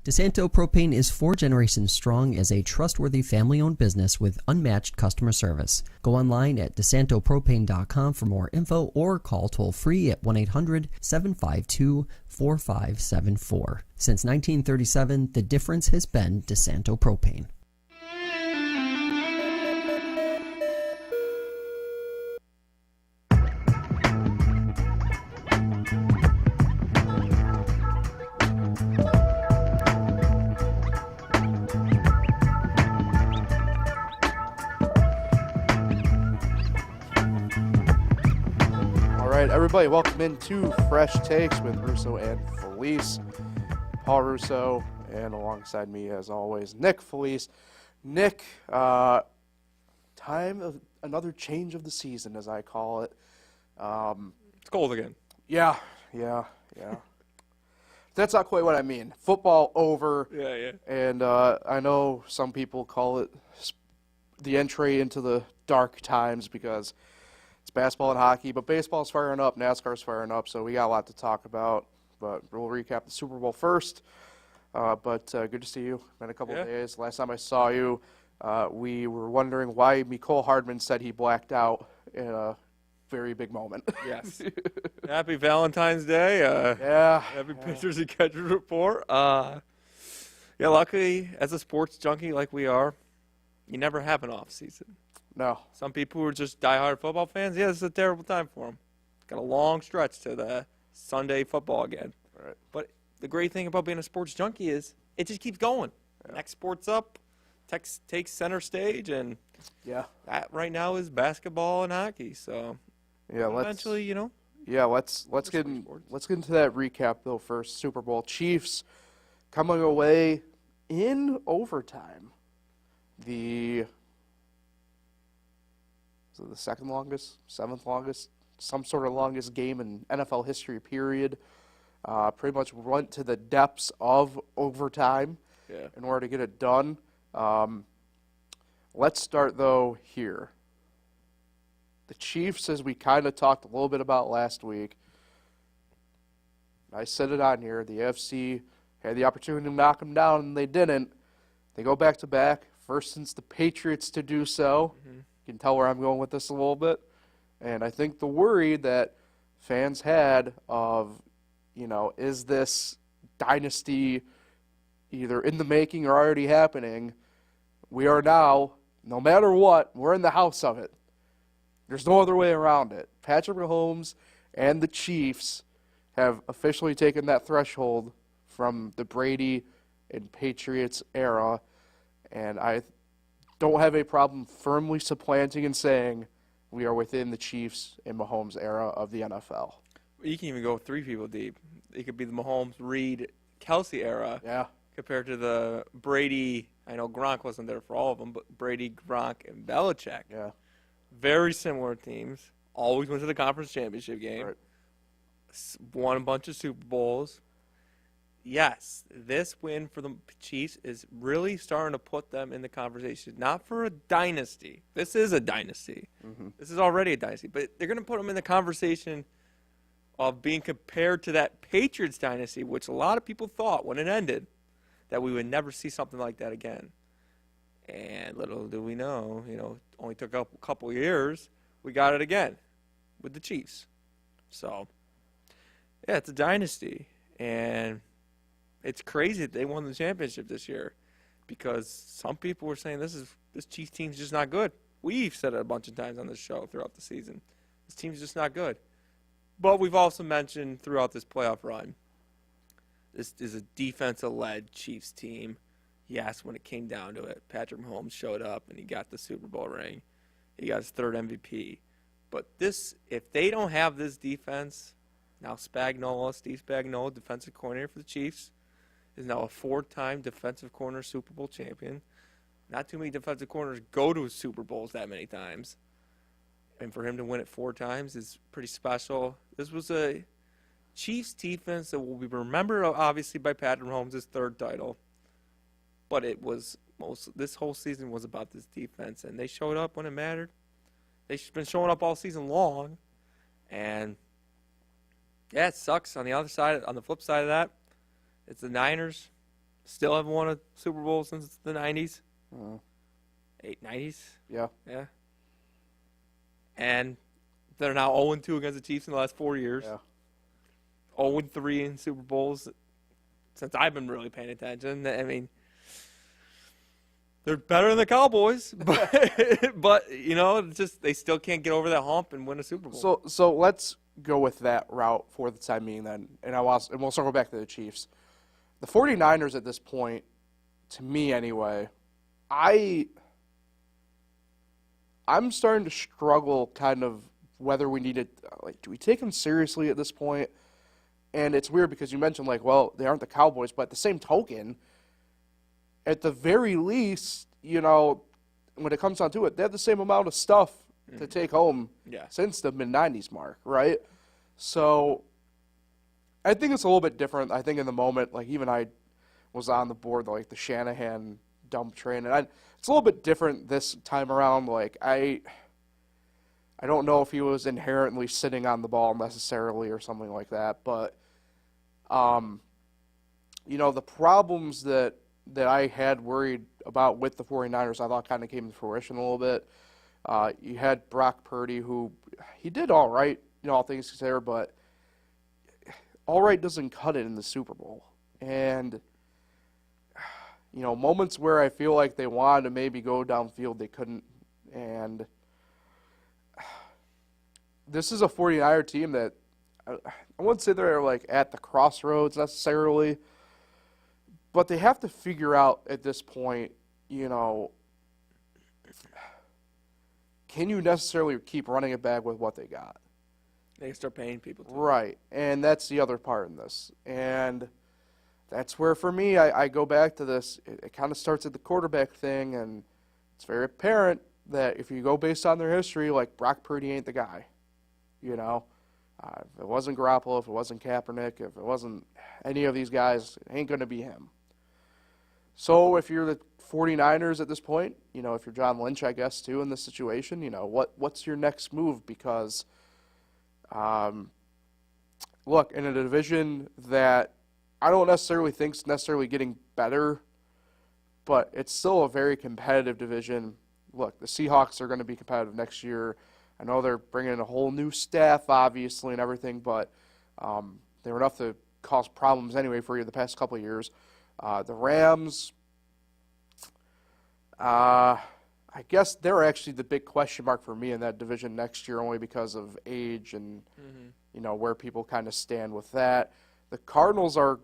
DeSanto Propane is 4 generations strong as a trustworthy family-owned business with unmatched customer service. Go online at DeSantoPropane.com for more info or call toll-free at 1-800-752-4574. Since 1937, the difference has been DeSanto Propane. Everybody, welcome into Fresh Takes with Russo and Felice. Paul Russo, and alongside me, as always, Nick Felice. Nick, time of another change of the season, as I call it. It's cold again. Yeah. That's not quite what I mean. Football over. Yeah. And I know some people call it the entry into the dark times because it's basketball and hockey, but baseball's firing up, NASCAR's firing up, so we got a lot to talk about. But we'll recap the Super Bowl first. But good to see you. Been a couple of days. Last time I saw you, we were wondering why Mecole Hardman said he blacked out in a very big moment. Yes. Happy Valentine's Day. Happy Pitchers and Catchers Report. Luckily, as a sports junkie like we are, you never have an off season. No. Some people who are just diehard football fans, this is a terrible time for them. Got a long stretch to the Sunday football again. Right. But the great thing about being a sports junkie is it just keeps going. Yeah. Next sport's up, takes center stage, and that right now is basketball and hockey. So eventually, let's get into that recap though first. Super Bowl Chiefs coming away in overtime. The second longest, seventh longest, some sort of longest game in NFL history, period. Pretty much went to the depths of overtime in order to get it done. Let's start, though, here. The Chiefs, as we kind of talked a little bit about last week, I said it on here, the AFC had the opportunity to knock them down, and they didn't. They go back-to-back, first since the Patriots to do so. Mm-hmm. You can tell where I'm going with this a little bit. And I think the worry that fans had of, is this dynasty either in the making or already happening? We are now, no matter what, we're in the house of it. There's no other way around it. Patrick Mahomes and the Chiefs have officially taken that threshold from the Brady and Patriots era. And I don't have a problem firmly supplanting and saying we are within the Chiefs and Mahomes era of the NFL. You can even go 3 people deep. It could be the Mahomes, Reed, Kelsey era compared to the Brady. I know Gronk wasn't there for all of them, but Brady, Gronk, and Belichick. Yeah. Very similar teams. Always went to the conference championship game. Right. Won a bunch of Super Bowls. Yes, this win for the Chiefs is really starting to put them in the conversation. Not for a dynasty. This is a dynasty. Mm-hmm. This is already a dynasty. But they're going to put them in the conversation of being compared to that Patriots dynasty, which a lot of people thought when it ended that we would never see something like that again. And little do we know, only took a couple of years, we got it again with the Chiefs. So, it's a dynasty. And it's crazy that they won the championship this year because some people were saying this Chiefs team's just not good. We've said it a bunch of times on this show throughout the season. This team's just not good. But we've also mentioned throughout this playoff run, this is a defensive-led Chiefs team. Yes, when it came down to it, Patrick Mahomes showed up and he got the Super Bowl ring. He got his 3rd MVP. But if they don't have this defense, now Steve Spagnuolo, defensive coordinator for the Chiefs, is now a 4-time defensive corner Super Bowl champion. Not too many defensive corners go to Super Bowls that many times. And for him to win it 4 times is pretty special. This was a Chiefs defense that will be remembered, obviously, by Patrick Mahomes' 3rd title. But this whole season was about this defense, and they showed up when it mattered. They've been showing up all season long. And, it sucks. On the flip side of that, it's the Niners. Still haven't won a Super Bowl since the 90s. Uh, 90s? yeah. Yeah. And they're now 0-2 against the Chiefs in the last 4 years. Yeah. 0-3 in Super Bowls since I've been really paying attention. I mean, they're better than the Cowboys, but it's just they still can't get over that hump and win a Super Bowl. So let's go with that route for the time being then, and we'll circle back to the Chiefs. The 49ers at this point, to me anyway, I'm starting to struggle kind of whether we need to, do we take them seriously at this point? And it's weird because you mentioned, well, they aren't the Cowboys, but at the same token, at the very least, when it comes down to it, they have the same amount of stuff to take home since the mid-90s mark, right? So I think it's a little bit different. I think in the moment, even I was on the board, the Shanahan dump train, and it's a little bit different this time around. I don't know if he was inherently sitting on the ball necessarily or something like that, but the problems that I had worried about with the 49ers, I thought kind of came to fruition a little bit. You had Brock Purdy, who he did all right, all things considered, but all right doesn't cut it in the Super Bowl. And, moments where I feel like they wanted to maybe go downfield, they couldn't. And this is a 49er team that I wouldn't say they're at the crossroads necessarily, but they have to figure out at this point, can you necessarily keep running it back with what they got? They can start paying people too. Right, and that's the other part in this. And that's where, for me, I go back to this. It kind of starts at the quarterback thing, and it's very apparent that if you go based on their history, Brock Purdy ain't the guy. If it wasn't Garoppolo, if it wasn't Kaepernick, if it wasn't any of these guys, it ain't going to be him. So if you're the 49ers at this point, if you're John Lynch, I guess, too, in this situation, what's your next move? Because, look, in a division that I don't necessarily think is necessarily getting better, but it's still a very competitive division. Look, the Seahawks are going to be competitive next year. I know they're bringing in a whole new staff, obviously, and everything, but they were enough to cause problems anyway for you the past couple of years. The Rams, I guess they're actually the big question mark for me in that division next year, only because of age and where people kind of stand with that. The Cardinals are,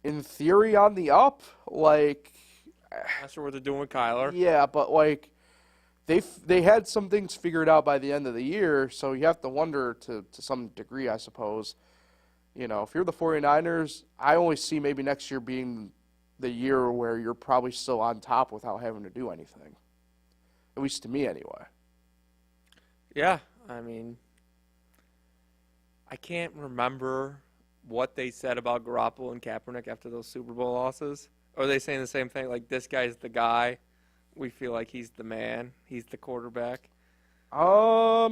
in theory, on the up. Not sure what they're doing with Kyler. Yeah, but they had some things figured out by the end of the year, so you have to wonder to some degree, I suppose. If you're the 49ers, I only see maybe next year being the year where you're probably still on top without having to do anything. At least to me, anyway. Yeah, I mean, I can't remember what they said about Garoppolo and Kaepernick after those Super Bowl losses. Or are they saying the same thing, this guy's the guy? We feel like he's the man. He's the quarterback. I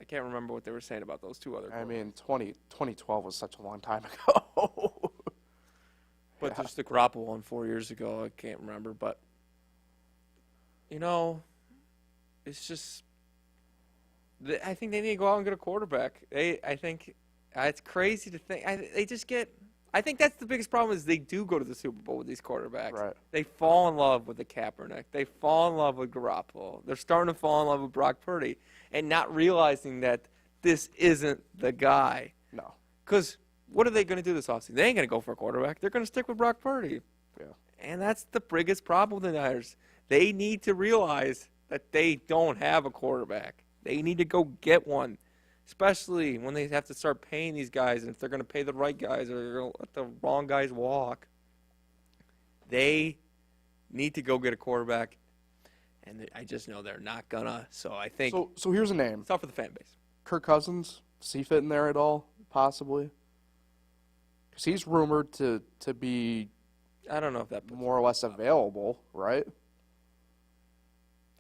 can't remember what they were saying about those two other quarterbacks. I mean, 2012 was such a long time ago. But just the Garoppolo one 4 years ago, I can't remember. But, it's just I think they need to go out and get a quarterback. I think it's crazy to think. I think that's the biggest problem is they do go to the Super Bowl with these quarterbacks. Right. They fall in love with the Kaepernick. They fall in love with Garoppolo. They're starting to fall in love with Brock Purdy and not realizing that this isn't the guy. No. Because what are they going to do this offseason? They ain't going to go for a quarterback. They're going to stick with Brock Purdy. Yeah. And that's the biggest problem with the Niners. They need to realize that they don't have a quarterback. They need to go get one. Especially when they have to start paying these guys, and if they're going to pay the right guys or they're going to let the wrong guys walk, they need to go get a quarterback. And I just know they're not going to. So I think So here's a name. It's tough for the fan base. Kirk Cousins. Does he fit in there at all, possibly? Because he's rumored to be I don't know if that more or less available, right?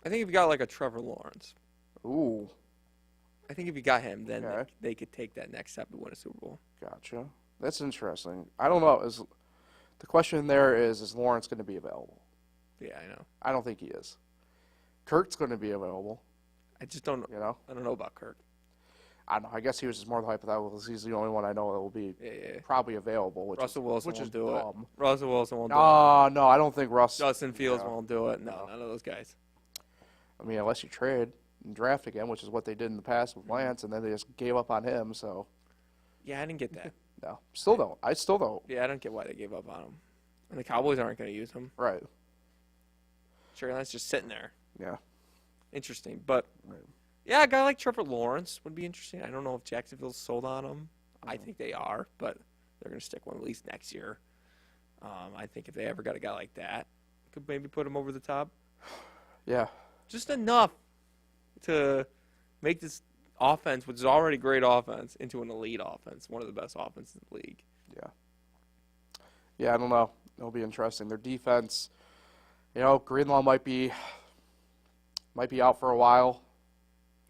I think if you got a Trevor Lawrence. Ooh. I think if you got him, then Okay. they could take that next step to win a Super Bowl. Gotcha. That's interesting. I don't know. The question there is Lawrence going to be available? Yeah, I know. I don't think he is. Kirk's going to be available. I just don't. You know, I don't know about Kirk. I don't know. I guess he was just more the hypothetical because he's the only one I know that will be probably available. Russell Wilson won't do dumb. it. Russell Wilson won't do it. No, I don't think Russ. Justin Fields won't do it. No, none of those guys. I mean, unless you trade and draft again, which is what they did in the past with Lance, and then they just gave up on him. So. Yeah, I didn't get that. No, still don't. I still don't. Yeah, I don't get why they gave up on him. And the Cowboys aren't going to use him. Right. Trey Lance just sitting there. Yeah. Interesting, but Right. yeah, a guy like Trevor Lawrence would be interesting. I don't know if Jacksonville's sold on him. I think they are, but they're going to stick one at least next year. I think if they ever got a guy like that, could maybe put him over the top. Yeah. Just enough to make this offense, which is already a great offense, into an elite offense, one of the best offenses in the league. Yeah. Yeah, I don't know. It'll be interesting. Their defense, Greenlaw might be out for a while.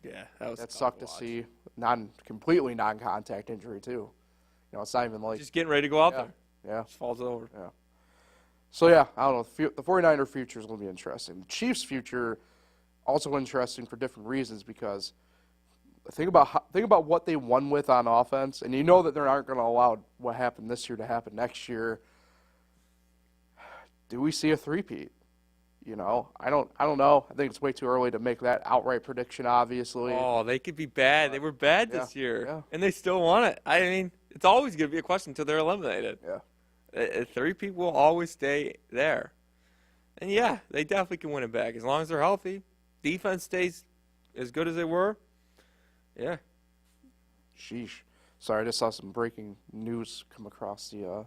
Yeah, that sucked to see. Completely non-contact injury too. It's not even like just getting ready to go out there. Yeah, just falls over. Yeah. So yeah, I don't know. The 49er future is going to be interesting. The Chiefs' future also interesting for different reasons because think about what they won with on offense, and you know that they aren't going to allow what happened this year to happen next year. Do we see a three-peat? I don't know. I think it's way too early to make that outright prediction, obviously. Oh, they could be bad. They were bad this year, and they still won it. I mean, it's always going to be a question until they're eliminated. Yeah. A three-peat will always stay there. And, yeah, they definitely can win it back as long as they're healthy. Defense stays as good as they were. Yeah. Sheesh. Sorry, I just saw some breaking news come across the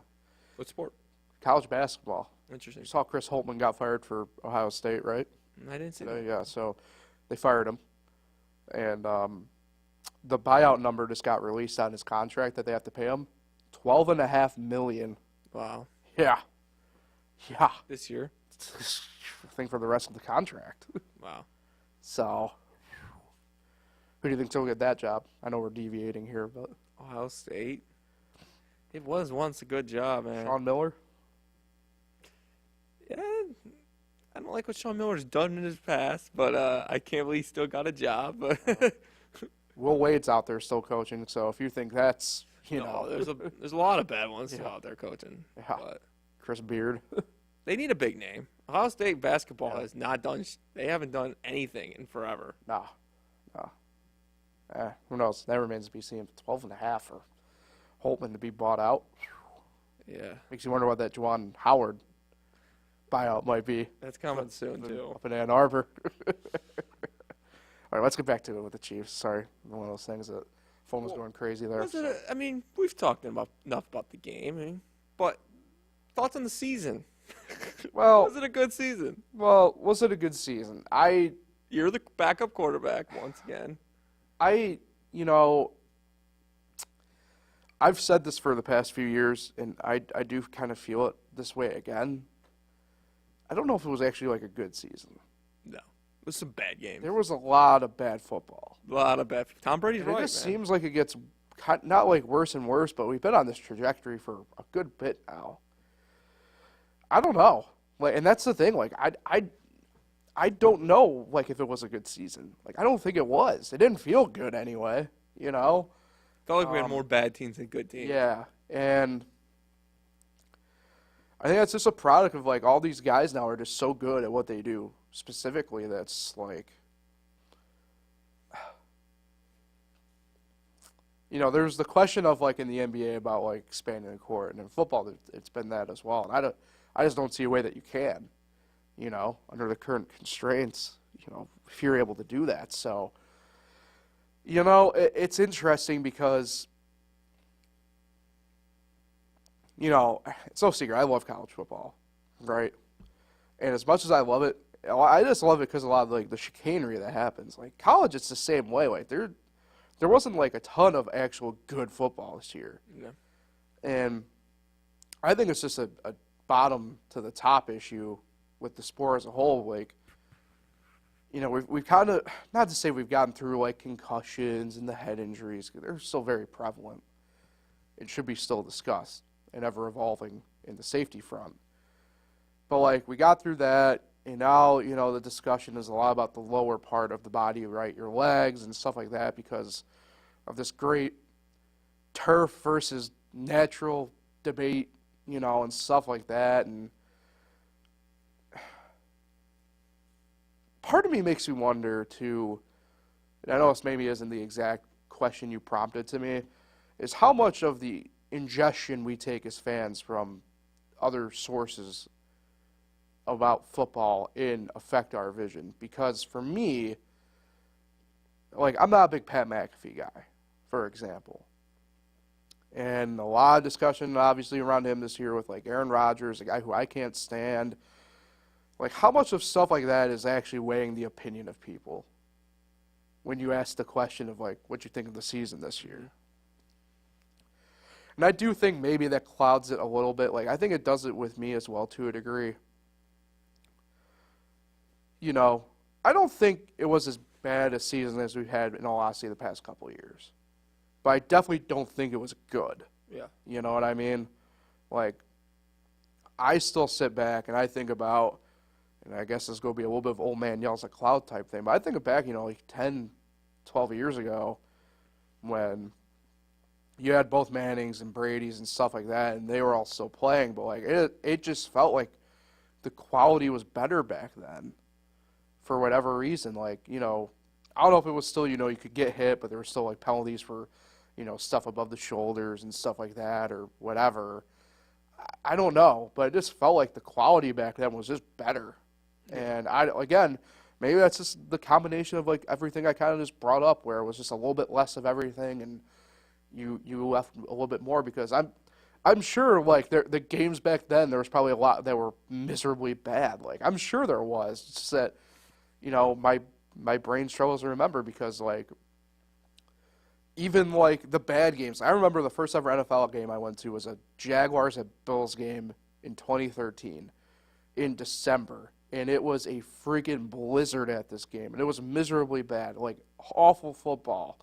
What sport? college basketball. Interesting. You saw Chris Holtman got fired for Ohio State, right? I didn't see that. Yeah, so they fired him. And the buyout number just got released on his contract that they have to pay him. $12.5 million. Wow. Yeah. Yeah. This year? I think for the rest of the contract. Wow. So, who do you think's going to get that job? I know we're deviating here, but Ohio State. It was once a good job, man. Sean Miller? Yeah, I don't like what Sean Miller's done in his past, but I can't believe he still got a job. Will Wade's out there still coaching, so if you think that's, there's a lot of bad ones still out there coaching. Yeah. But Chris Beard. they need a big name. Ohio State basketball has not done. They haven't done anything in forever. No. Who knows? That remains to be seen. 12.5 for Holtman to be bought out. Yeah. Makes you wonder what that Juwan Howard buyout might be. That's coming soon, too. Up in Ann Arbor. All right, let's get back to it with the Chiefs. Sorry, one of those things that phone was going crazy there. We've talked enough about the game, but thoughts on the season? Well, was it a good season? Well, was it a good season? You're the backup quarterback once again. I've said this for the past few years, and I do kind of feel it this way again. I don't know if it was actually like a good season. No. It was some bad games. There was a lot of bad football. A lot of bad. Tom Brady's right, It just seems like it gets not like worse and worse, but we've been on this trajectory for a good bit now. I don't know. And that's the thing. I don't know, if it was a good season. I don't think it was. It didn't feel good anyway, Felt like we had more bad teams than good teams. Yeah, and I think that's just a product of, all these guys now are just so good at what they do. Specifically, that's, there's the question of, in the NBA about, expanding the court. And in football, it's been that as well. And I just don't see a way that you can, under the current constraints, if you're able to do that. So, it's interesting because, it's no secret. I love college football, right? And as much as I love it, I just love it because a lot of the chicanery that happens. College, it's the same way. There wasn't a ton of actual good football this year. Yeah. And I think it's just a bottom to the top issue with the sport as a whole. We've kind of, not to say we've gotten through concussions and the head injuries, they're still very prevalent. It should be still discussed, an ever evolving in the safety front. But, like, we got through that, and now, you know, the discussion is a lot about the lower part of the body, right? Your legs and stuff like that because of this great turf versus natural debate, you know, and stuff like that. And part of me makes me wonder, too, and I know this maybe isn't the exact question you prompted to me, is how much of the ingestion we take as fans from other sources about football affect our vision. Because for me, like, I'm not a big Pat McAfee guy, for example. And a lot of discussion, obviously, around him this year with, like, Aaron Rodgers, a guy who I can't stand. Like, how much of stuff like that is actually weighing the opinion of people when you ask the question of, like, what you think of the season this year? And I do think maybe that clouds it a little bit. Like, I think it does it with me as well, to a degree. You know, I don't think it was as bad a season as we've had, in all honesty, the past couple of years. But I definitely don't think it was good. Yeah. You know what I mean? Like, I still sit back and I think about, and I guess this is going to be a little bit of old man yells at cloud type thing, but I think back, you know, like 10, 12 years ago when you had both Mannings and Brady's and stuff like that, and they were all still playing, but, like, it just felt like the quality was better back then. For whatever reason, like, you know, I don't know if it was still, you know, you could get hit, but there were still, like, penalties for, you know, stuff above the shoulders and stuff like that or whatever. I don't know, but it just felt like the quality back then was just better. And, again, maybe that's just the combination of, like, everything I kind of just brought up where it was just a little bit less of everything and you left a little bit more because I'm sure, like, the games back then, there was probably a lot that were miserably bad. Like, I'm sure there was. It's just that, you know, my brain struggles to remember because, like, even, like, the bad games. I remember the first ever NFL game I went to was a Jaguars at Bills game in 2013 in December. And it was a freaking blizzard at this game. And it was miserably bad, like, awful football.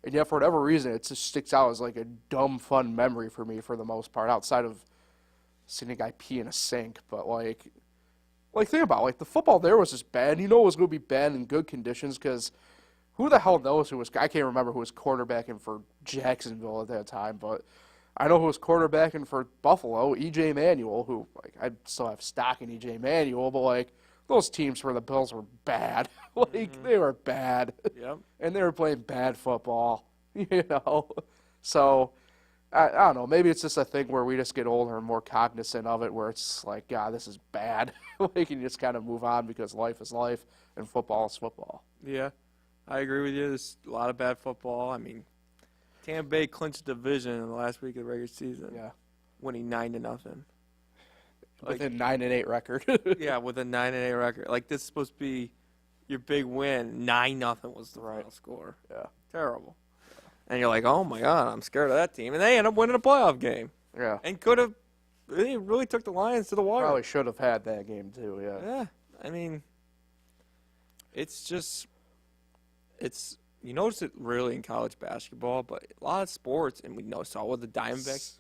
And yet, for whatever reason, it just sticks out as, like, a dumb, fun memory for me for the most part, outside of seeing a guy pee in a sink. But, like, think about it. Like, the football there was just bad. You know it was going to be bad in good conditions because who the hell knows who was – I can't remember who was quarterbacking for Jacksonville at that time, but I know who was quarterbacking for Buffalo, E.J. Manuel, who, like, I still have stock in E.J. Manuel, but, like, those teams for the Bills were bad. Like, they were bad. Yep. And they were playing bad football, you know. So – I don't know. Maybe it's just a thing where we just get older and more cognizant of it, where it's like, God, this is bad. We can just kind of move on because life is life and football is football. Yeah, I agree with you. There's a lot of bad football. I mean, Tampa Bay clinched the division in the last week of the regular season. Yeah, winning 9-0. With a 9-8 record. Yeah, with a 9-8 record. Like, this is supposed to be your big win. 9-0 was the final score. Yeah, terrible. And you're like, oh, my God, I'm scared of that team. And they end up winning a playoff game. Yeah. And could have – they really took the Lions to the wire. Probably should have had that game, too, yeah. Yeah. I mean, it's just – it's – you notice it really in college basketball, but a lot of sports, and we saw with the Diamondbacks.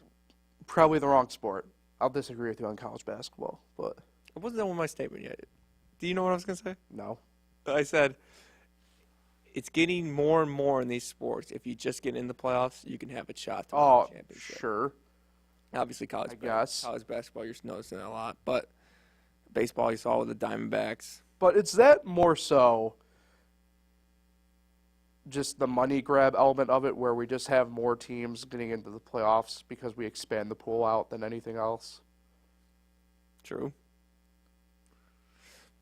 Probably the wrong sport. I'll disagree with you on college basketball, but – I wasn't done with my statement yet. Do you know what I was going to say? No. I said – it's getting more and more in these sports. If you just get in the playoffs, you can have a shot to win the championship. Sure. Obviously, college basketball, you're noticing that a lot. But baseball, you saw with the Diamondbacks. But is that more so just the money grab element of it, where we just have more teams getting into the playoffs because we expand the pool out than anything else? True.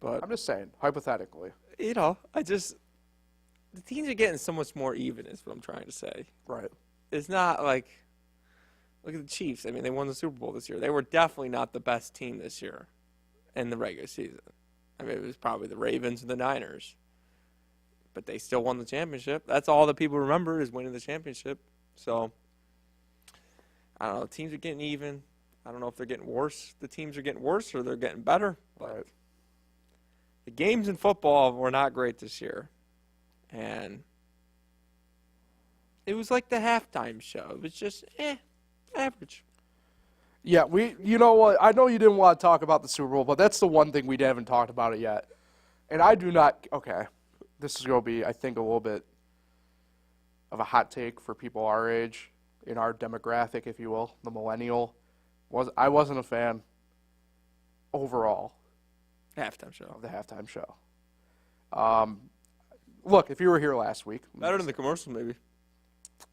But I'm just saying, hypothetically. You know, the teams are getting so much more even is what I'm trying to say. Right. It's not like, look at the Chiefs. I mean, they won the Super Bowl this year. They were definitely not the best team this year in the regular season. I mean, it was probably the Ravens and the Niners. But they still won the championship. That's all that people remember is winning the championship. So, I don't know. Teams are getting even. I don't know if they're getting worse. The teams are getting worse or they're getting better. But right. The games in football were not great this year. And it was like the halftime show. It was just, average. Yeah, you know what? I know you didn't want to talk about the Super Bowl, but that's the one thing we haven't talked about it yet. And I do not, okay, this is going to be, I think, a little bit of a hot take for people our age, in our demographic, if you will, the millennial. I wasn't a fan overall Halftime show. of the halftime show. Look, if you were here last week. Better than the commercials, maybe.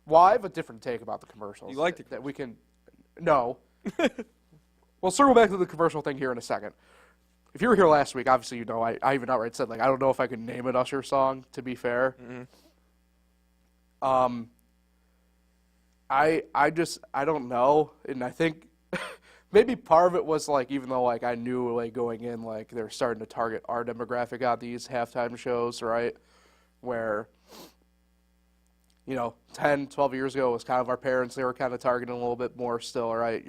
Well, I have a different take about the commercials. You liked it. That we can, no. We'll circle back to the commercial thing here in a second. If you were here last week, obviously you know I even outright said, like, I don't know if I could name an Usher song, to be fair. Mm-hmm. I don't know, and I think maybe part of it was, like, even though, like, I knew, like, going in, like, they're starting to target our demographic on these halftime shows, right, where, you know, 10, 12 years ago, it was kind of our parents, they were kind of targeting a little bit more still, right,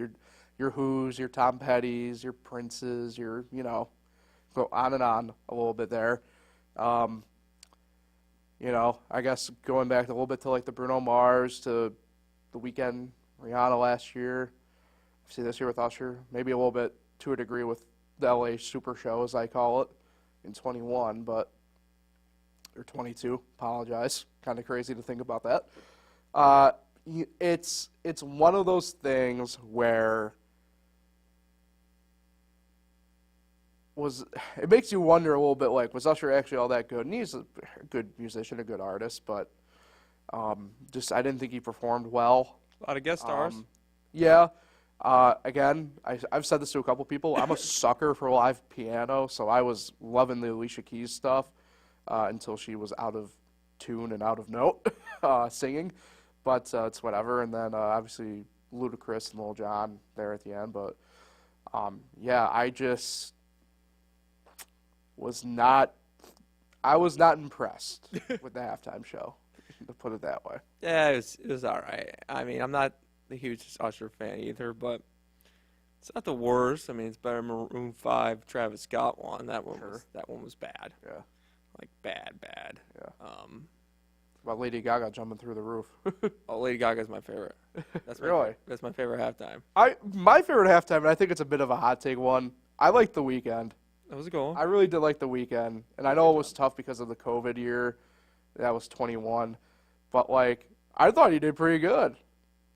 your Who's, your Tom Petty's, your Prince's, your, you know, go on and on a little bit there. You know, I guess going back a little bit to, like, the Bruno Mars, to the Weeknd, Rihanna last year, see this year with Usher, maybe a little bit to a degree with the LA Super Show, as I call it, in 21, but, or 22, apologize, kind of crazy to think about that. It's one of those things where it makes you wonder a little bit, like, was Usher actually all that good? And he's a good musician, a good artist, but just I didn't think he performed well. A lot of guest stars. Yeah. Again, I've said this to a couple people. I'm a sucker for live piano, so I was loving the Alicia Keys stuff until she was out of tune and out of note singing. But it's whatever. And then obviously Ludacris and Lil Jon there at the end. But yeah, I just was not impressed with the halftime show, to put it that way. Yeah, it was all right. I mean, I'm not the hugest Usher fan either, but it's not the worst. I mean, it's better than Maroon 5 Travis Scott one. That one was bad. Yeah. Like bad. Yeah. About Lady Gaga jumping through the roof. Oh, Lady Gaga's my favorite. Really? That's my favorite halftime. My favorite halftime, and I think it's a bit of a hot take one, I like The Weeknd. That was a good one. I really did like The Weeknd, and I know it was tough because of the COVID year. That was 21, but, like, I thought he did pretty good.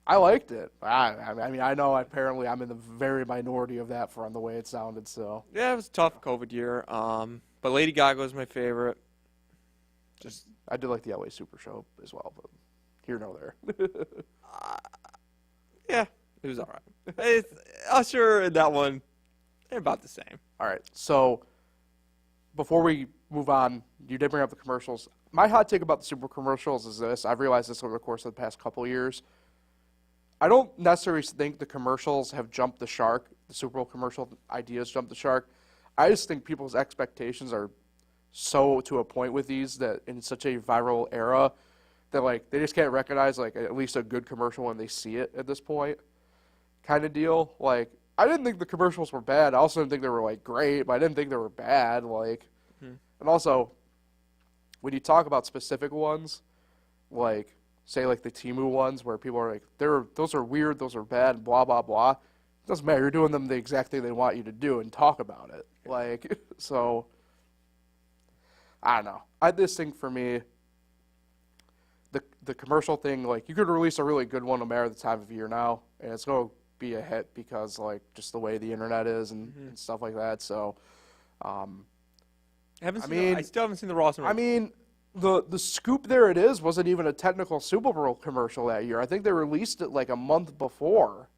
I liked it. I mean, I know apparently I'm in the very minority of that from the way it sounded. So Yeah, it was a tough COVID year. But Lady Gaga was my favorite. I did like the LA Super Show as well, but here nor there. Yeah, it was all right. Usher and that one, they're about the same. All right, so before we move on, you did bring up the commercials. My hot take about the Super Bowl commercials is this. I've realized this over the course of the past couple of years. I don't necessarily think the commercials have jumped the shark. The Super Bowl commercial ideas jumped the shark. I just think people's expectations are so to a point with these that in such a viral era that, like, they just can't recognize, like, at least a good commercial when they see it at this point kind of deal. Like, I didn't think the commercials were bad. I also didn't think they were, like, great, but I didn't think they were bad. Like, and also, when you talk about specific ones, like, say, like, the Temu ones where people are like, those are weird, those are bad, blah, blah, blah. It doesn't matter. You're doing them the exact thing they want you to do and talk about it. Like, so, I don't know. I just think for me, the commercial thing, like, you could release a really good one no matter the time of year now, and it's going to be a hit because, like, just the way the internet is and stuff like that. So, I still haven't seen the roster. I mean, the scoop there it is wasn't even a technical Super Bowl commercial that year. I think they released it like a month before.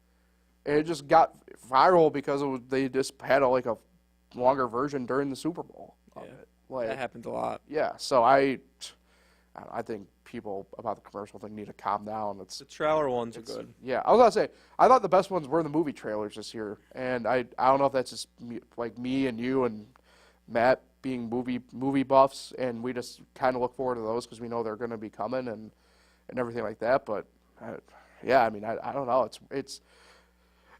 And it just got viral because they just had a longer version during the Super Bowl of it. Like, that happens a lot. Yeah, so I think people about the commercial thing need to calm down. The trailer ones are good. Yeah, I was going to say, I thought the best ones were the movie trailers this year. And I don't know if that's just me and you and Matt being movie buffs, and we just kind of look forward to those because we know they're going to be coming and everything like that. But yeah, I mean, I don't know. It's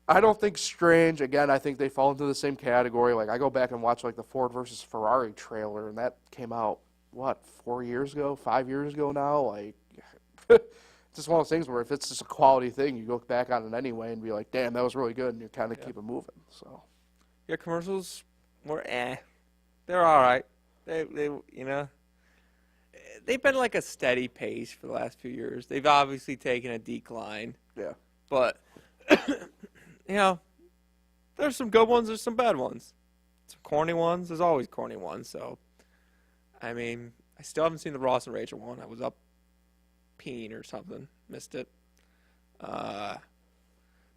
I don't think strange. Again, I think they fall into the same category. Like, I go back and watch, like, the Ford versus Ferrari trailer, and that came out 4 years ago, 5 years ago now. Like, just one of those things where if it's just a quality thing, you look back on it anyway and be like, damn, that was really good, and you kind of keep it moving. So, Yeah, commercials were they're all right. They they've been like a steady pace for the last few years. They've obviously taken a decline, yeah. but there's some good ones, there's some bad ones. Some corny ones, there's always corny ones. So, I mean, I still haven't seen the Ross and Rachel one. I was up peeing or something, missed it. But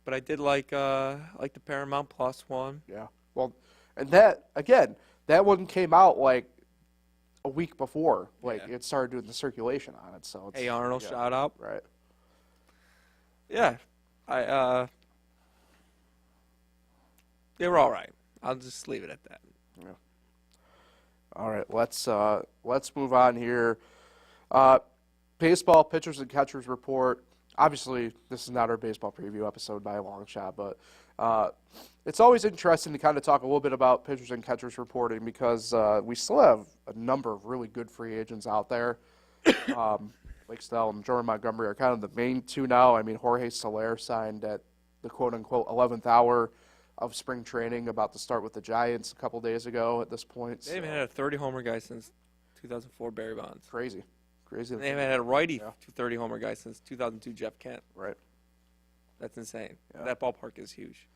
I did like the Paramount Plus one. Yeah. Well, and that one came out like a week before. Like it started doing the circulation on it. So it's, Hey Arnold, shout out. Right. Yeah, they were all right. I'll just leave it at that. Yeah. All right, let's move on here. Baseball pitchers and catchers report. Obviously, this is not our baseball preview episode by a long shot, but it's always interesting to kind of talk a little bit about pitchers and catchers reporting because we still have a number of really good free agents out there. Blake Snell and Jordan Montgomery are kind of the main two now. I mean, Jorge Soler signed at the quote-unquote 11th hour of spring training, about to start with the Giants a couple days ago at this point. They haven't had a 30-homer guy since 2004 Barry Bonds. Crazy. They haven't had a righty 30-homer guy since 2002 Jeff Kent. Right. That's insane. Yeah. That ballpark is huge.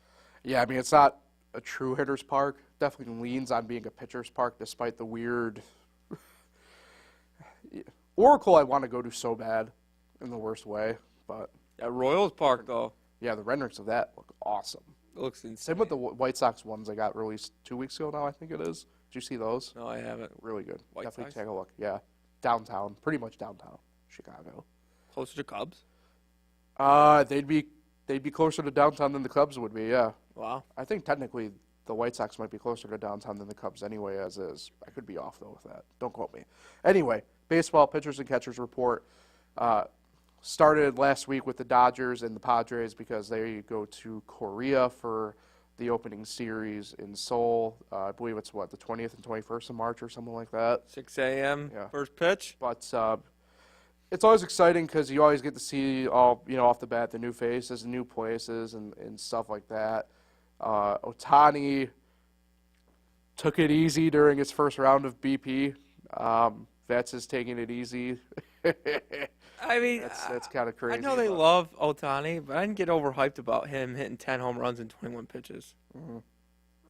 Yeah, I mean, it's not a true hitter's park. Definitely leans on being a pitcher's park, despite the weird Oracle I want to go to so bad in the worst way. But At Royals Park, though, yeah, the renderings of that look awesome. it looks insane. Same with the White Sox ones that got released 2 weeks ago now, I think it is. Did you see those? No, I haven't. Really good. White Definitely Sox? take a look. Yeah. Downtown. Pretty much downtown Chicago. Closer to Cubs? They'd be closer to downtown than the Cubs would be, yeah. Wow. I think technically the White Sox might be closer to downtown than the Cubs anyway, as is. I could be off, though, with that. Don't quote me. Anyway, baseball pitchers and catchers report started last week with the Dodgers and the Padres because they go to Korea for the opening series in Seoul. I believe it's, the 20th and 21st of March or something like that. 6 a.m. Yeah. First pitch? But it's always exciting because you always get to see off the bat the new faces, new places, and stuff like that. Ohtani took it easy during his first round of BP. Vets is taking it easy. I mean, that's kind of crazy. I know they love Ohtani, but I didn't get overhyped about him hitting 10 home runs in 21 pitches. Mm-hmm.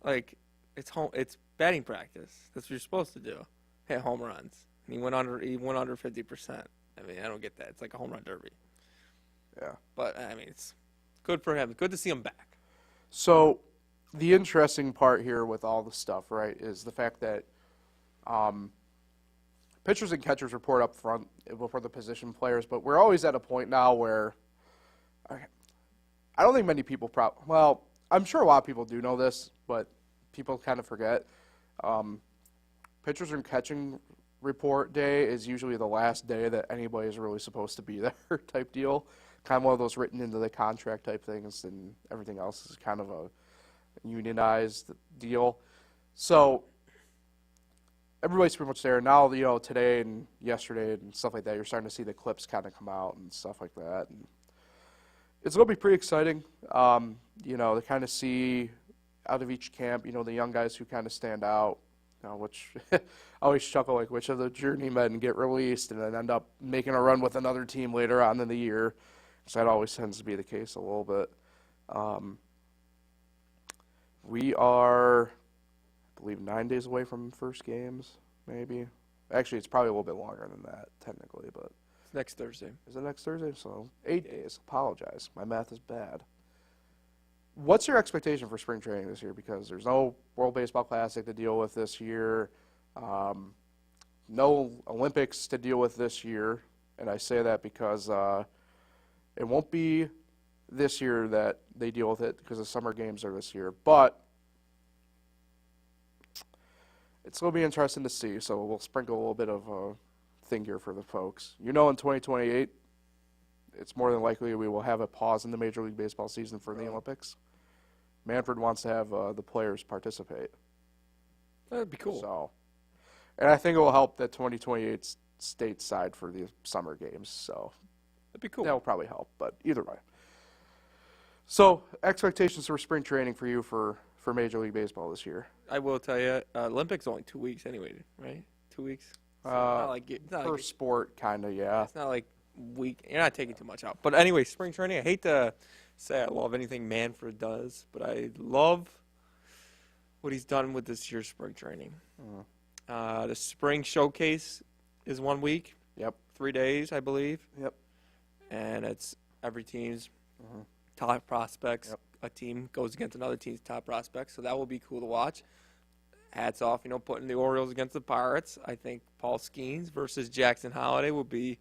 Like, it's batting practice. That's what you're supposed to do. Hit home runs. And he went under 50%. I mean, I don't get that. It's like a home run derby. Yeah. But, I mean, it's good for him. Good to see him back. So the interesting part here with all the stuff, right, is the fact that pitchers and catchers report up front before the position players, but we're always at a point now where I don't think many people well, I'm sure a lot of people do know this, but people kind of forget. Pitchers and catching report day is usually the last day that anybody is really supposed to be there type deal. Kind of one of those written into the contract type things, and everything else is kind of a unionized deal. So everybody's pretty much there. Now, today and yesterday and stuff like that, you're starting to see the clips kind of come out and stuff like that. And it's going to be pretty exciting, to kind of see out of each camp, the young guys who kind of stand out, which I always chuckle, like which of the journeymen get released and then end up making a run with another team later on in the year. So that always tends to be the case a little bit. We are, I believe, 9 days away from first games, maybe. Actually, it's probably a little bit longer than that, technically, but It's next Thursday. is it next Thursday? So 8 days. Apologize. My math is bad. What's your expectation for spring training this year? Because there's no World Baseball Classic to deal with this year, no Olympics to deal with this year, and I say that because it won't be this year that they deal with it because the summer games are this year, but it's going to be interesting to see, so we'll sprinkle a little bit of a thing here for the folks. In 2028, it's more than likely we will have a pause in the Major League Baseball season for the Olympics. Manfred wants to have the players participate. That'd be cool. So, and I think it will help that 2028's stateside for the summer games. So, That'd be cool. That will probably help, but either way. So, expectations for spring training for you for Major League Baseball this year? I will tell you, Olympics only 2 weeks anyway, right? 2 weeks. It's not per like sport, kind of, yeah. it's not like week. You're not taking too much out. But anyway, spring training. I hate to say I love anything Manfred does, but I love what he's done with this year's spring training. The spring showcase is 1 week. Yep. 3 days, I believe. Yep. And it's every team's top prospects. Yep. A team goes against another team's top prospects, so that will be cool to watch. Hats off, putting the Orioles against the Pirates. I think Paul Skeens versus Jackson Holliday will be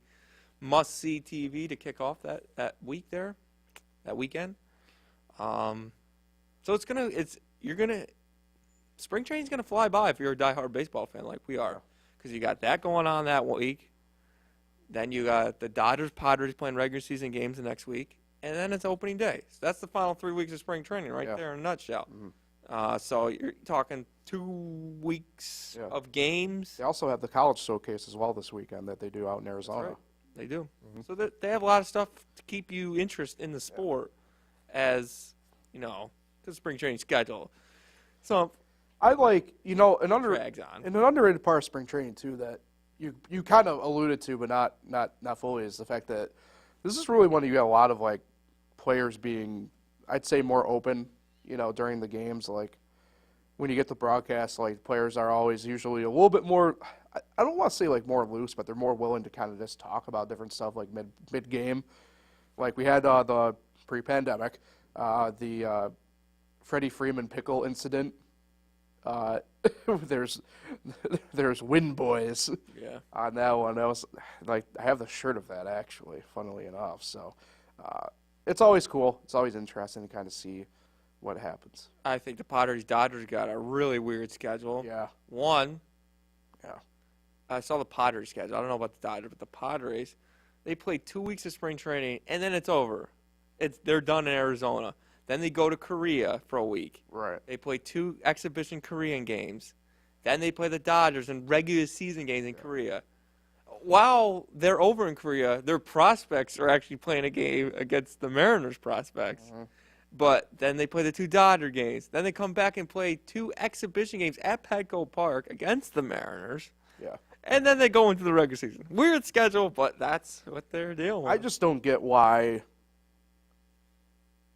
must-see TV to kick off that week there, that weekend. So spring training's gonna fly by if you're a diehard baseball fan like we are, because you got that going on that week. Then you got the Dodgers, Padres playing regular season games the next week, and then it's opening day. So that's the final 3 weeks of spring training right there in a nutshell. So you're talking 2 weeks of games. They also have the college showcase as well this weekend that they do out in Arizona. Right. They do. So they have a lot of stuff to keep you interested in the sport as, the spring training schedule. So I like, drags on. an underrated part of spring training, too, that you kind of alluded to, but not fully, is the fact that this is really when you get a lot of, like, players being, I'd say, more open, during the games. Like, when you get the broadcast, like, players are always usually a little bit more, I don't want to say, like, more loose, but they're more willing to kind of just talk about different stuff, like, mid-game. Like, we had the pre-pandemic, the Freddie Freeman pickle incident. There's Win Boys on that one. I have the shirt of that, actually, funnily enough. So it's always cool. It's always interesting to kind of see what happens. I think the Padres-Dodgers got a really weird schedule. Yeah. I saw the Padres schedule. I don't know about the Dodgers, but the Padres, they play 2 weeks of spring training, and then it's over. They're done in Arizona. Then they go to Korea for a week. Right. They play 2 exhibition Korean games. Then they play the Dodgers in regular season games in Korea. While they're over in Korea, their prospects are actually playing a game against the Mariners prospects. But then they play the 2 Dodger games. Then they come back and play 2 exhibition games at Petco Park against the Mariners. Yeah. And then they go into the regular season. Weird schedule, but that's what they're dealing with. I just don't get why.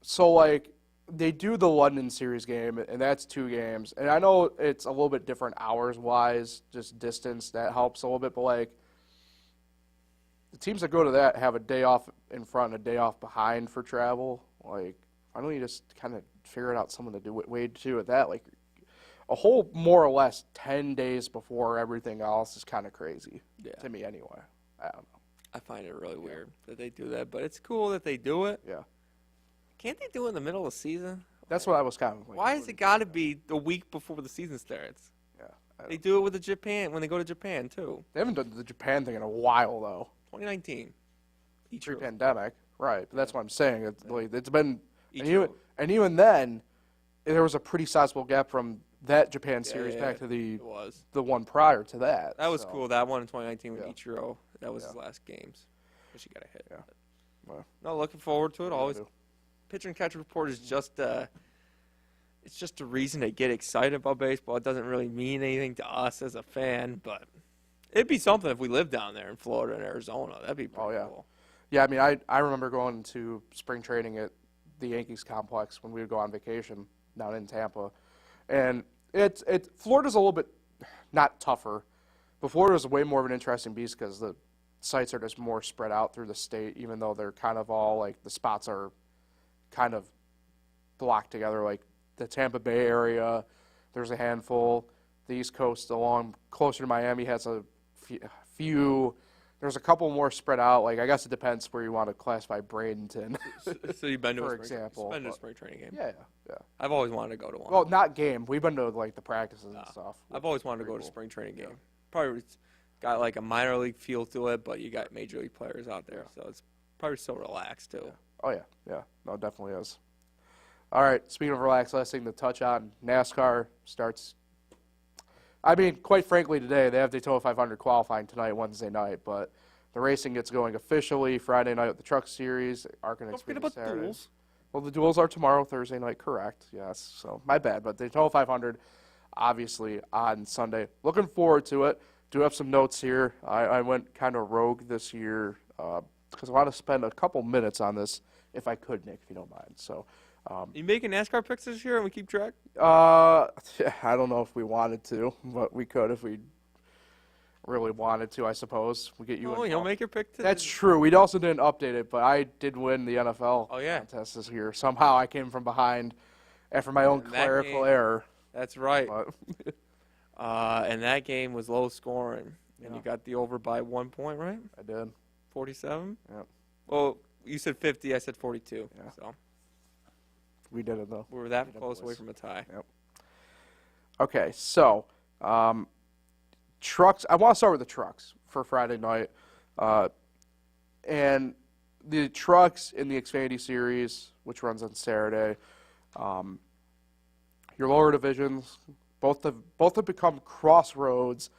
So, like, they do the London series game, and that's 2 games. And I know it's a little bit different hours-wise, just distance. That helps a little bit. But, like, the teams that go to that have a day off in front and a day off behind for travel. Like, why don't you just kind of figure out something to do way to do with that? Like, a whole more or less 10 days before everything else is kind of crazy to me anyway. I don't know. I find it really weird that they do that, but it's cool that they do it. Yeah. Can't they do it in the middle of the season? That's what I was kind of like. Why has it got to be the week before the season starts? Yeah. They do it with Japan when they go to Japan too. They haven't done the Japan thing in a while though. 2019. Pre-pandemic, right? But that's what I'm saying. It's been, Ichiro. and even then, there was a pretty sizable gap from that Japan series back to It was. the one prior to that. That was cool. That one in 2019 with Yeah. Ichiro. That was his last games. Wish he got a hit. Yeah. Well, No, looking forward to it. Always. do. Pitcher and catcher report is just it's just a reason to get excited about baseball. It doesn't really mean anything to us as a fan, but it'd be something if we lived down there in Florida and Arizona. That'd be pretty cool. Yeah, I mean, I remember going to spring training at the Yankees complex when we would go on vacation down in Tampa, and Florida's a little bit not tougher, but Florida's way more of an interesting beast because the sites are just more spread out through the state, even though they're kind of all like the spots are kind of blocked together. Like the Tampa Bay area, there's a handful. The East Coast along closer to Miami has a few. There's a couple more spread out. Like, I guess it depends where you want to classify Bradenton. So you've been to For a spring, example, been to a but- spring training game? Yeah. I've always wanted to go to one. Well, not game. We've been to like the practices and stuff. I've always wanted to go to a spring training game. Probably it's got like a minor league feel to it, but you got major league players out there, so it's probably so relaxed too. Oh yeah. No, it definitely is. All right. Speaking of relaxed, last thing to touch on: NASCAR starts. I mean, quite frankly, today they have Daytona 500 qualifying tonight, Wednesday night, but The racing gets going officially Friday night with the Truck Series. Arc and Don't forget Xfinity about Saturday. duels. Well, the duels are tomorrow, Thursday night, correct? Yes. So my bad, but Daytona 500, obviously on Sunday. Looking forward to it. Do have some notes here. I went kind of rogue this year because I want to spend a couple minutes on this if I could, Nick, if you don't mind. So. You making NASCAR picks this year and we keep track? I don't know if we wanted to, but we could if we really wanted to, I suppose. We get you Oh, involved. you'll make your pick today. That's true. We also didn't update it, but I did win the NFL contest this year. Somehow I came from behind after my own clerical error. That's right. But And that game was low scoring. And you got the over by 1 point, right? I did. 47? Yeah. Well, you said 50. I said 42. Yeah. So We did it, though. we were that close away from a tie. Yep. Okay, so trucks. I want to start with the trucks for Friday night. And the trucks in the Xfinity Series, which runs on Saturday, your lower divisions, both have become crossroads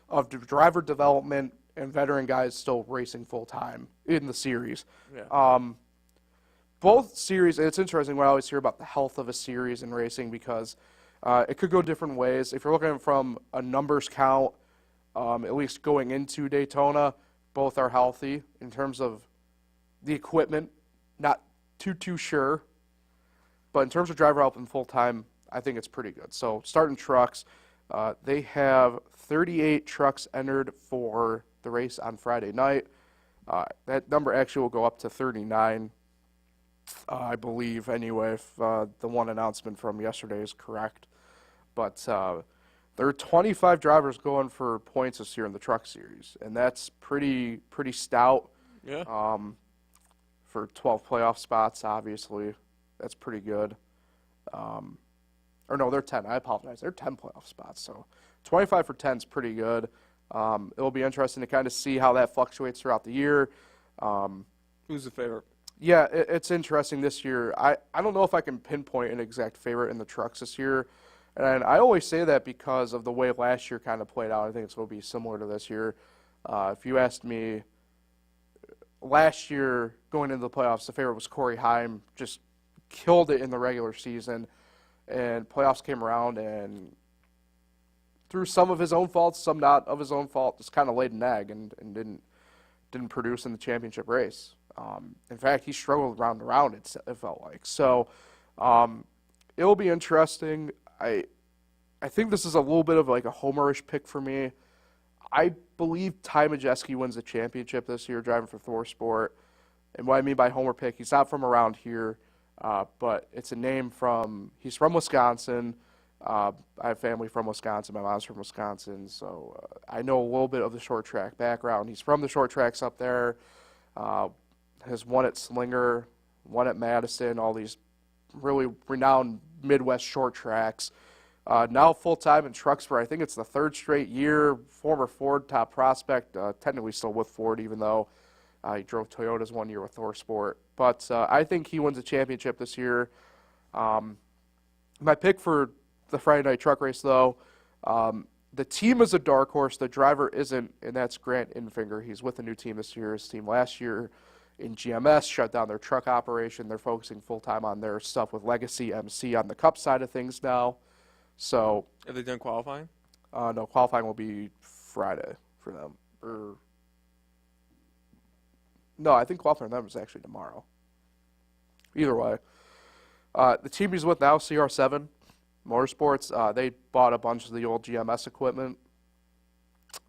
of driver development and veteran guys still racing full time in the series. Yeah. Both series, and it's interesting when I always hear about the health of a series in racing because it could go different ways. If you're looking from a numbers count, at least going into Daytona, both are healthy in terms of the equipment. Not too sure, but in terms of driver help and full time, I think it's pretty good. So starting trucks, they have 38 trucks entered for the race on Friday night. That number actually will go up to 39. I believe, anyway, if the one announcement from yesterday is correct. But there are 25 drivers going for points this year in the Truck Series, and that's pretty stout. Yeah. For 12 playoff spots, obviously. That's pretty good. Or no, they're 10. I apologize. They're 10 playoff spots. So 25 for 10 is pretty good. It'll be interesting to kind of see how that fluctuates throughout the year. Who's the favorite? Yeah, it's interesting this year. I don't know if I can pinpoint an exact favorite in the trucks this year. And I always say that because of the way last year kind of played out. I think it's going to be similar to this year. If you asked me last year going into the playoffs, the favorite was Corey Haim. Just killed it in the regular season. And playoffs came around and through some of his own faults, some not of his own fault, just kind of laid an egg and didn't produce in the championship race. In fact, he struggled round and round, it felt like. So it'll be interesting. I think this is a little bit of like a homerish pick for me. I believe Ty Majeski wins the championship this year driving for Thor Sport. And what I mean by homer pick, he's not from around here, but it's a name he's from Wisconsin. I have family from Wisconsin. My mom's from Wisconsin, so I know a little bit of the short track background. He's from the short tracks up there. Has won at Slinger, won at Madison, all these really renowned Midwest short tracks. Now full-time in trucks for I think it's the third straight year. Former Ford top prospect, technically still with Ford even though he drove Toyotas 1 year with Thor Sport. But I think he wins the championship this year. My pick for the Friday night truck race though, the team is a dark horse. The driver isn't, and that's Grant Infinger. He's with a new team this year. His team last year in GMS shut down their truck operation. They're focusing full-time on their stuff with Legacy MC on the Cup side of things now. So, Have they done qualifying? no, qualifying will be Friday for them. No, I think qualifying for them is actually tomorrow. Either way. The team he's with now, CR7 Motorsports, they bought a bunch of the old GMS equipment.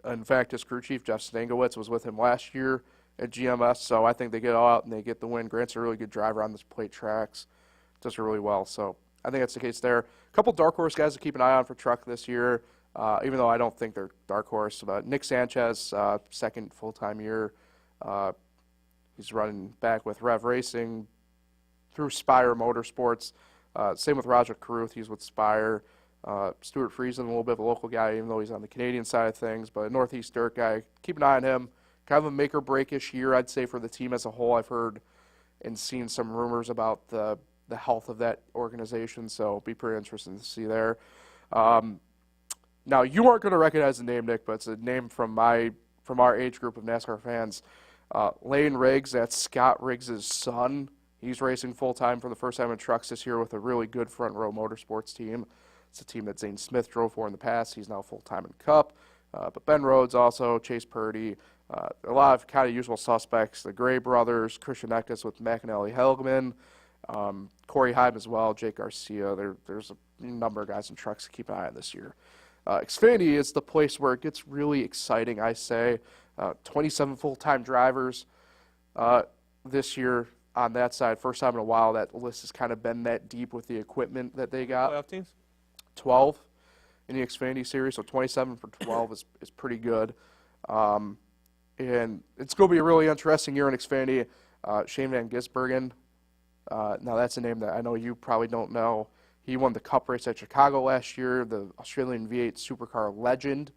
In fact, his crew chief, Jeff Stankiewicz, was with him last year at GMS, so I think they get all out and they get the win. Grant's a really good driver on this plate tracks. Does really well, so I think that's the case there. A couple dark horse guys to keep an eye on for truck this year, even though I don't think they're dark horse. But Nick Sanchez, second full-time year. He's running back with Rev Racing through Spire Motorsports. Same with Roger Caruth. He's with Spire. Stuart Friesen, a little bit of a local guy, even though he's on the Canadian side of things. But a Northeast dirt guy. Keep an eye on him. Kind of a make-or-break-ish year, I'd say, for the team as a whole. I've heard and seen some rumors about the health of that organization, so it'll be pretty interesting to see there. Now, you aren't going to recognize the name, Nick, but it's a name from from our age group of NASCAR fans. Lane Riggs, that's Scott Riggs' son. He's racing full-time for the first time in trucks this year with a really good front row motorsports team. It's a team that Zane Smith drove for in the past. He's now full-time in Cup. But Ben Rhodes also, Chase Purdy, a lot of kind of usual suspects. The Gray brothers, Christian Eckes with McAnally Helgman, Corey Heim as well, Jake Garcia. There's a number of guys in trucks to keep an eye on this year. Xfinity is the place where it gets really exciting, I say. 27 full-time drivers this year on that side. First time in a while that list has kind of been that deep with the equipment that they got. Playoff teams? 12 in the Xfinity series, so 27 for 12 is pretty good. And it's going to be a really interesting year in Xfinity. Shane Van Gisbergen, now that's a name that I know you probably don't know. He won the Cup race at Chicago last year, the Australian V8 supercar legend,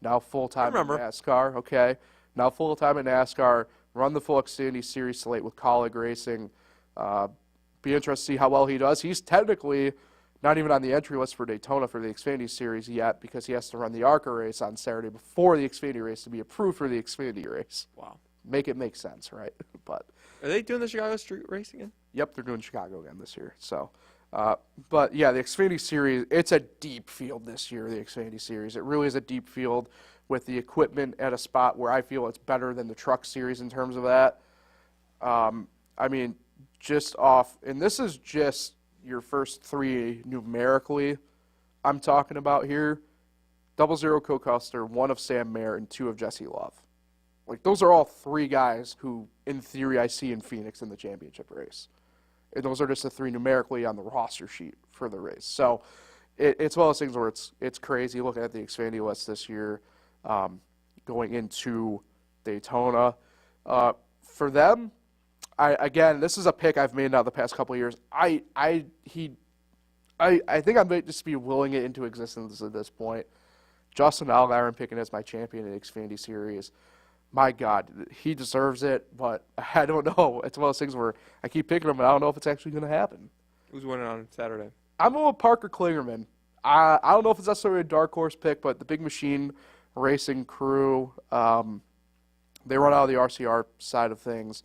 now full-time in NASCAR. Okay, now full-time in NASCAR, run the full Xfinity series slate with Colleague Racing. Be interested to see how well he does. He's technically not even on the entry list for Daytona for the Xfinity series yet because he has to run the ARCA race on Saturday before the Xfinity race to be approved for the Xfinity race. Wow. Make it make sense, right? But are they doing the Chicago Street Race again? Yep, they're doing Chicago again this year. So, but yeah, the Xfinity series, it's a deep field this year, the Xfinity series. It really is a deep field with the equipment at a spot where I feel it's better than the truck series in terms of that. I mean, just off, and this is just your first three numerically I'm talking about here. 00 Cole Custer, 1 of Sam Mayer, and 2 of Jesse Love. Like, those are all 3 guys who, in theory, I see in Phoenix in the championship race. And those are just the 3 numerically on the roster sheet for the race. So it's one of those things where it's crazy looking at the Xfinity list this year, going into Daytona. For them, again, this is a pick I've made now the past couple of years. I think I might just be willing it into existence at this point. Justin Allgaier picking as my champion in the Xfinity Series. My God, he deserves it, but I don't know. It's one of those things where I keep picking him, and I don't know if it's actually going to happen. Who's winning on Saturday? I'm going with Parker Kligerman. I don't know if it's necessarily a dark horse pick, but the Big Machine Racing crew, they run out of the RCR side of things.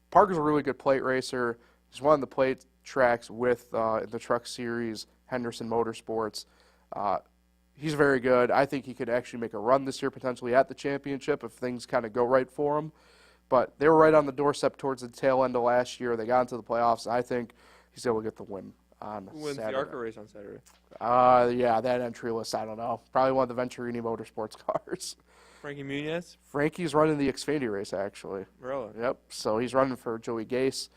Parker's a really good plate racer. He's won the plate tracks with the Truck Series, Henderson Motorsports. He's very good. I think he could actually make a run this year potentially at the championship if things kind of go right for him. But they were right on the doorstep towards the tail end of last year. They got into the playoffs. I think he's able to get the win on Saturday. Who wins the ARCA race on Saturday? Yeah, that entry list, I don't know. Probably one of the Venturini Motorsports cars. Frankie Muniz? Frankie's running the Xfinity race, actually. Really? Yep. So he's running for Joey Gase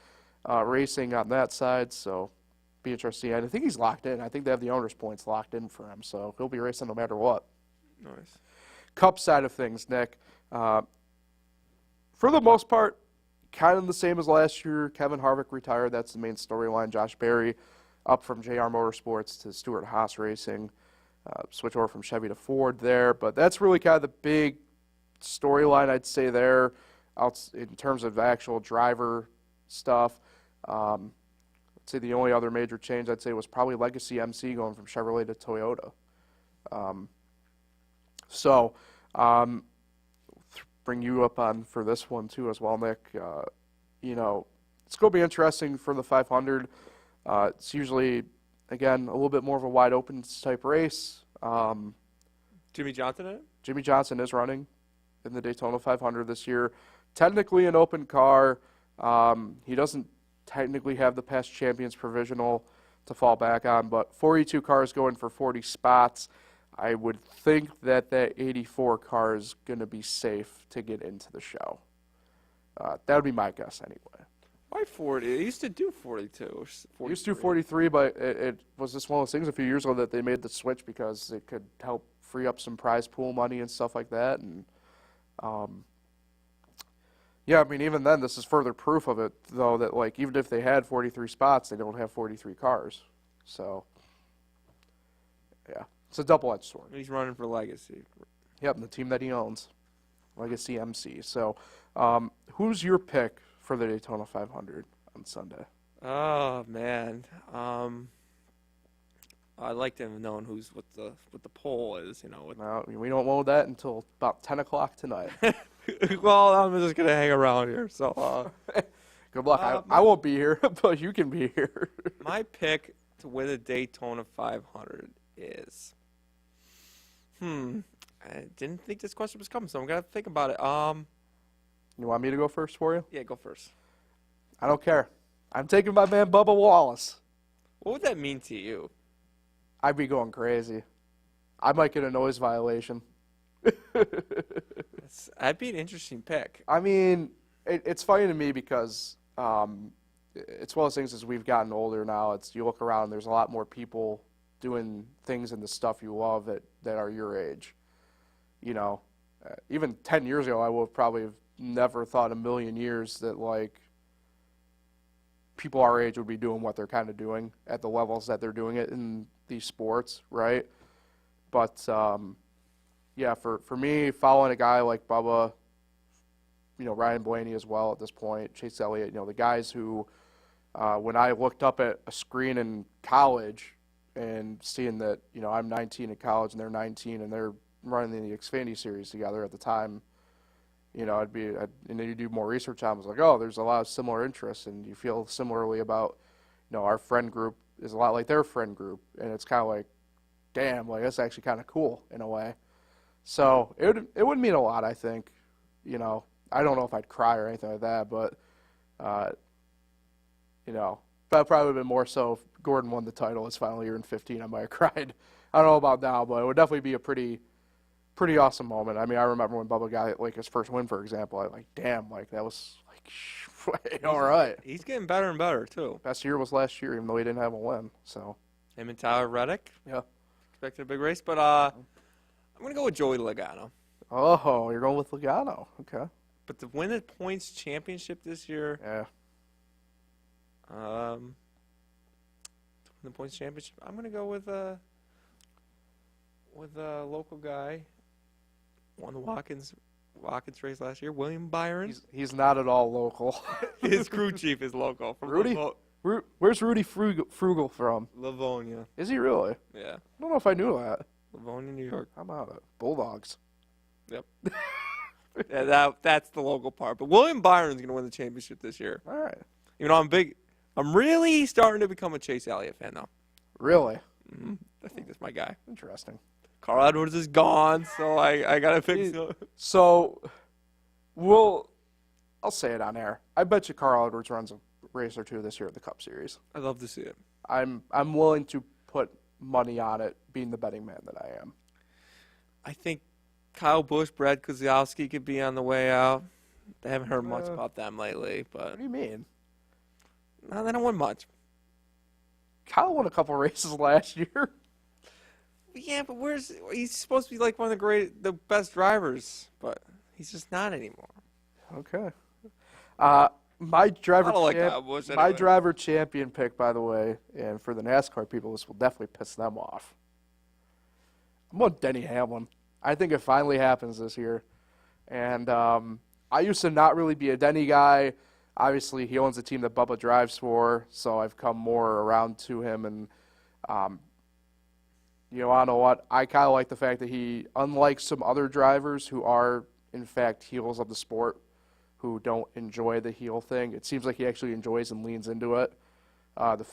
Racing on that side. So be interesting. I think he's locked in. I think they have the owner's points locked in for him. So he'll be racing no matter what. Nice. Cup side of things, Nick. For the most part, kind of the same as last year. Kevin Harvick retired. That's the main storyline. Josh Berry up from JR Motorsports to Stuart Haas Racing. Switch over from Chevy to Ford there. But that's really kind of the big storyline, I'd say, there in terms of actual driver stuff. I'd say the only other major change I'd say was probably Legacy MC going from Chevrolet to Toyota. Bring you up on for this one too as well, Nick. It's going to be interesting for the 500. It's usually, again, a little bit more of a wide open type race. Jimmy Johnson in it? Jimmy Johnson is running in the Daytona 500 this year. Technically an open car. He doesn't technically have the past champions provisional to fall back on, but 42 cars going for 40 spots. I would think that 84 car is going to be safe to get into the show. That would be my guess anyway. Why 40? It used to do 42. It used to do 43, but it was just one of those things a few years ago that they made the switch because it could help free up some prize pool money and stuff like that. And yeah, I mean, even then, this is further proof of it, though, that like even if they had 43 spots, they don't have 43 cars. So yeah, it's a double-edged sword. He's running for Legacy. Yep, and the team that he owns, Legacy MC. So who's your pick for the Daytona 500 on Sunday? Oh, man. I'd like to have known who's what the poll is. No, we don't know that until about 10 o'clock tonight. Well, I'm just gonna hang around here. So Good luck. I won't be here, but you can be here. my pick to win the Daytona 500 is. I didn't think this question was coming, so I'm gonna think about it. You want me to go first for you? Yeah, go first. I don't care. I'm taking my man Bubba Wallace. What would that mean to you? I'd be going crazy. I might get a noise violation. That'd be an interesting pick. I mean, it's funny to me because it's one of those things as we've gotten older now. You look around, there's a lot more people doing things and the stuff you love that are your age. Even 10 years ago, I would have probably never thought a million years that, like, people our age would be doing what they're kind of doing at the levels that they're doing it in these sports, right? But, yeah, for me, following a guy like Bubba, Ryan Blaney as well at this point, Chase Elliott, the guys who, when I looked up at a screen in college and seeing that, I'm 19 in college and they're 19 and they're running the Xfinity Series together at the time, and then you do more research on it. I was like, oh, there's a lot of similar interests, and you feel similarly about, our friend group is a lot like their friend group, and it's kind of like, damn, like that's actually kind of cool in a way. So it would mean a lot, I think. I don't know if I'd cry or anything like that, but that probably would have been more so if Gordon won the title his final year in 15. I might have cried. I don't know about now, but it would definitely be a pretty awesome moment. I mean, I remember when Bubba got like his first win, for example. I like, damn, like that was like, all right. He's getting better and better too. Best year was last year, even though he didn't have a win. So him and Tyler Reddick. Yeah. Expecting a big race, but I'm gonna go with Joey Logano. Oh, you're going with Logano. Okay. But to win the points championship this year, Yeah. to win the points championship, I'm gonna go with a local guy. Won the Watkins race last year, William Byron. He's not at all local. His crew chief is local. From Rudy? Where's Rudy Frugal from? Livonia. Is he really? Yeah. I don't know if I knew that. Livonia, New York. How about it? Bulldogs. Yep. Yeah, that's the local part. But William Byron's going to win the championship this year. All right. I'm really starting to become a Chase Elliott fan now. Really? Mm-hmm. I think that's my guy. Interesting. Carl Edwards is gone, so I got to pick. So, I'll say it on air. I bet you Carl Edwards runs a race or two this year at the Cup Series. I'd love to see it. I'm willing to put money on it, being the betting man that I am. I think Kyle Busch, Brad Keselowski could be on the way out. I haven't heard much about them lately, but What do you mean? no, they don't win much. Kyle won a couple races last year. Yeah, but he's supposed to be like one of the best drivers, but he's just not anymore. Okay. My driver, I don't like Kyle Busch my anyway. driver champion pick, by the way, and for the NASCAR people, this will definitely piss them off. I'm on Denny Hamlin. I think it finally happens this year. And I used to not really be a Denny guy. Obviously, he owns a team that Bubba drives for, so I've come more around to him. And, I don't know what. I kind of like the fact that he, unlike some other drivers who are, in fact, heels of the sport, who don't enjoy the heel thing, it seems like he actually enjoys and leans into it. And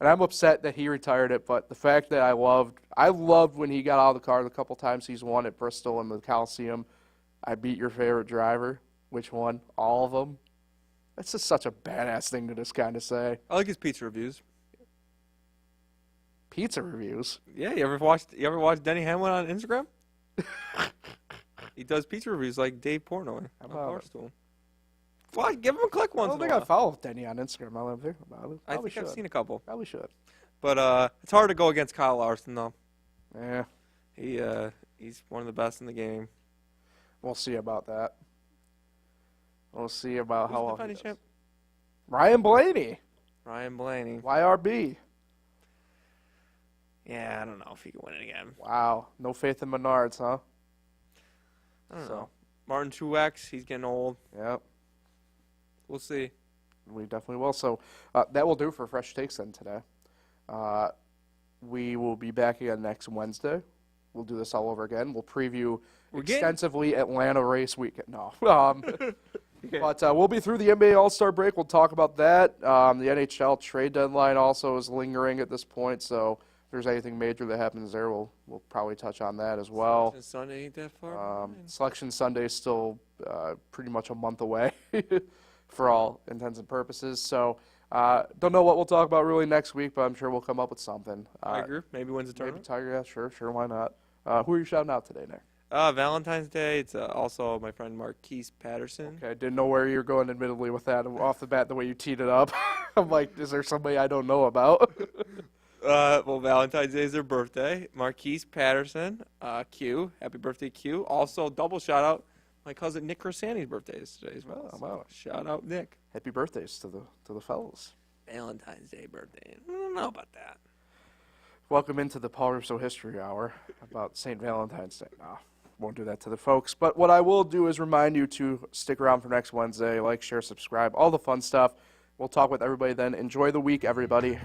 I'm upset that he retired it, but the fact that I loved when he got out of the car the couple times he's won at Bristol and the Coliseum. I beat your favorite driver. Which one? All of them. That's just such a badass thing to just kind of say. I like his pizza reviews. Pizza reviews. Yeah, you ever watch Denny Hamlin on Instagram? He does pizza reviews like Dave Portnoy on Barstool. Well, give him a click once. I don't think I follow Denny on Instagram. Now that I'm thinking about it. I think I've seen a couple. Probably should. But it's hard to go against Kyle Larson though. Yeah. He's one of the best in the game. We'll see about that. We'll see about how long. Defending champ? Ryan Blaney. Ryan Blaney. YRB. Yeah, I don't know if he can win it again. Wow. No faith in Menards, huh? I don't know. Martin Truex, he's getting old. Yep. We'll see. We definitely will. So that will do for Fresh Takes then today. we will be back again next Wednesday. We'll do this all over again. We'll preview We're getting- extensively Atlanta race weekend. No. But we'll be through the NBA All-Star break. We'll talk about that. The NHL trade deadline also is lingering at this point, so if there's anything major that happens there, we'll probably touch on that as well. Selection Sunday ain't that far behind. Selection Sunday is still pretty much a month away for all intents and purposes. So don't know what we'll talk about really next week, but I'm sure we'll come up with something. Tiger maybe wins a Maybe tournament. Tiger, yeah, sure, why not? Who are you shouting out today, Nick? Valentine's Day. It's also my friend Marquise Patterson. Okay, I didn't know where you were going, admittedly, with that off the bat, the way you teed it up. I'm like, is there somebody I don't know about? Well, Valentine's Day is their birthday. Marquise Patterson, Q. Happy birthday, Q. Also, double shout out. My cousin Nick Corsani's birthday is today as well. Oh, wow. So shout out Nick. Happy birthdays to the fellas. Valentine's Day birthday. I don't know about that. Welcome into the Paul Russo History Hour about St. Valentine's Day. No, won't do that to the folks. But what I will do is remind you to stick around for next Wednesday. Like, share, subscribe, all the fun stuff. We'll talk with everybody then. Enjoy the week, everybody.